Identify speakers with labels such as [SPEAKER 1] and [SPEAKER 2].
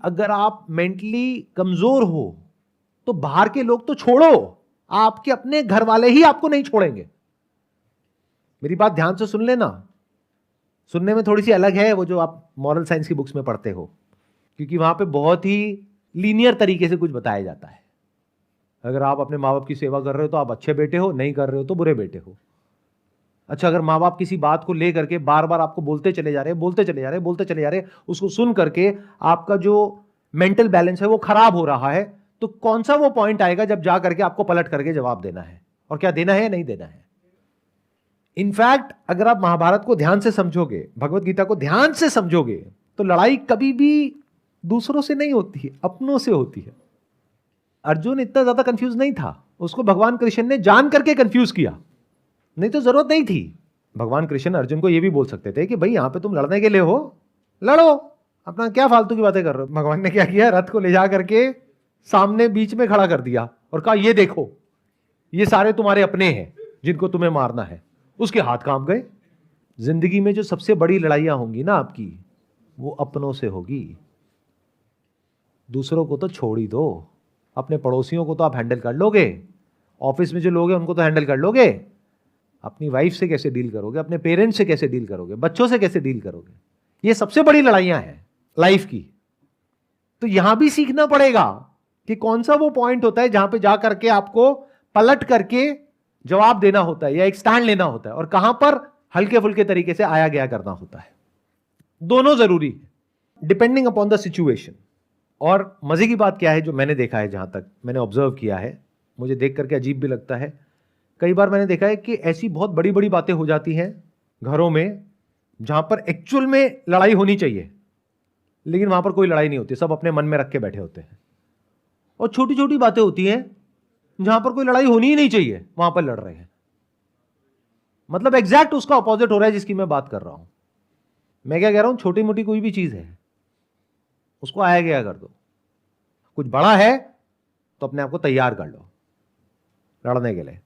[SPEAKER 1] अगर आप मेंटली कमजोर हो तो बाहर के लोग तो छोड़ो, आपके अपने घर वाले ही आपको नहीं छोड़ेंगे। मेरी बात ध्यान से सुन लेना। सुनने में थोड़ी सी अलग है वो जो आप मॉरल साइंस की बुक्स में पढ़ते हो, क्योंकि वहां पे बहुत ही लीनियर तरीके से कुछ बताया जाता है। अगर आप अपने माँ बाप की सेवा कर रहे हो तो आप अच्छे बेटे हो, नहीं कर रहे हो तो बुरे बेटे हो। अच्छा, अगर माँ बाप किसी बात को लेकर के बार बार आपको बोलते चले जा रहे हैं, बोलते चले जा रहे हैं, बोलते चले जा रहे हैं, उसको सुन करके आपका जो मेंटल बैलेंस है वो खराब हो रहा है, तो कौन सा वो पॉइंट आएगा जब जा करके आपको पलट करके जवाब देना है, और क्या देना है या नहीं देना है। इनफैक्ट अगर आप महाभारत को ध्यान से समझोगे, भगवत गीता को ध्यान से समझोगे, तो लड़ाई कभी भी दूसरों से नहीं होती है, अपनों से होती है। अर्जुन इतना ज्यादा कंफ्यूज नहीं था, उसको भगवान कृष्ण ने जान करके कंफ्यूज किया, नहीं तो जरूरत नहीं थी। भगवान कृष्ण अर्जुन को यह भी बोल सकते थे कि भाई यहां पे तुम लड़ने के लिए हो, लड़ो, अपना क्या फालतू की बातें कर रहे हो। भगवान ने क्या किया, रथ को ले जा करके सामने बीच में खड़ा कर दिया और कहा ये देखो, ये सारे तुम्हारे अपने हैं जिनको तुम्हें मारना है। उसके हाथ कांप गए। जिंदगी में जो सबसे बड़ी लड़ाइयां होंगी ना आपकी, वो अपनों से होगी। दूसरों को तो छोड़ ही दो, अपने पड़ोसियों को तो आप हैंडल कर लोगे, ऑफिस में जो लोग हैं उनको तो हैंडल कर लोगे, अपनी वाइफ से कैसे डील करोगे, अपने पेरेंट्स से कैसे डील करोगे, बच्चों से कैसे डील करोगे, ये सबसे बड़ी लड़ाइयां हैं लाइफ की। तो यहां भी सीखना पड़ेगा कि कौन सा वो पॉइंट होता है जहां पे जा करके आपको पलट करके जवाब देना होता है या एक स्टैंड लेना होता है, और कहां पर हल्के फुल्के तरीके से आया गया करना होता है। दोनों जरूरी है डिपेंडिंग अपॉन द सिचुएशन। और मजे की बात क्या है, जो मैंने देखा है, जहां तक मैंने ऑब्जर्व किया है, मुझे देख करके अजीब भी लगता है, कई बार मैंने देखा है कि ऐसी बहुत बड़ी बड़ी बातें हो जाती हैं घरों में जहां पर एक्चुअल में लड़ाई होनी चाहिए, लेकिन वहां पर कोई लड़ाई नहीं होती, सब अपने मन में रख के बैठे होते हैं। और छोटी छोटी बातें होती हैं जहां पर कोई लड़ाई होनी ही नहीं चाहिए, वहां पर लड़ रहे हैं। मतलब एग्जैक्ट उसका अपोजिट हो रहा है जिसकी मैं बात कर रहा हूं। मैं क्या कह रहा हूं, छोटी मोटी कोई भी चीज है उसको आया गया कर दो, कुछ बड़ा है तो अपने आप को तैयार कर लो लड़ने के लिए।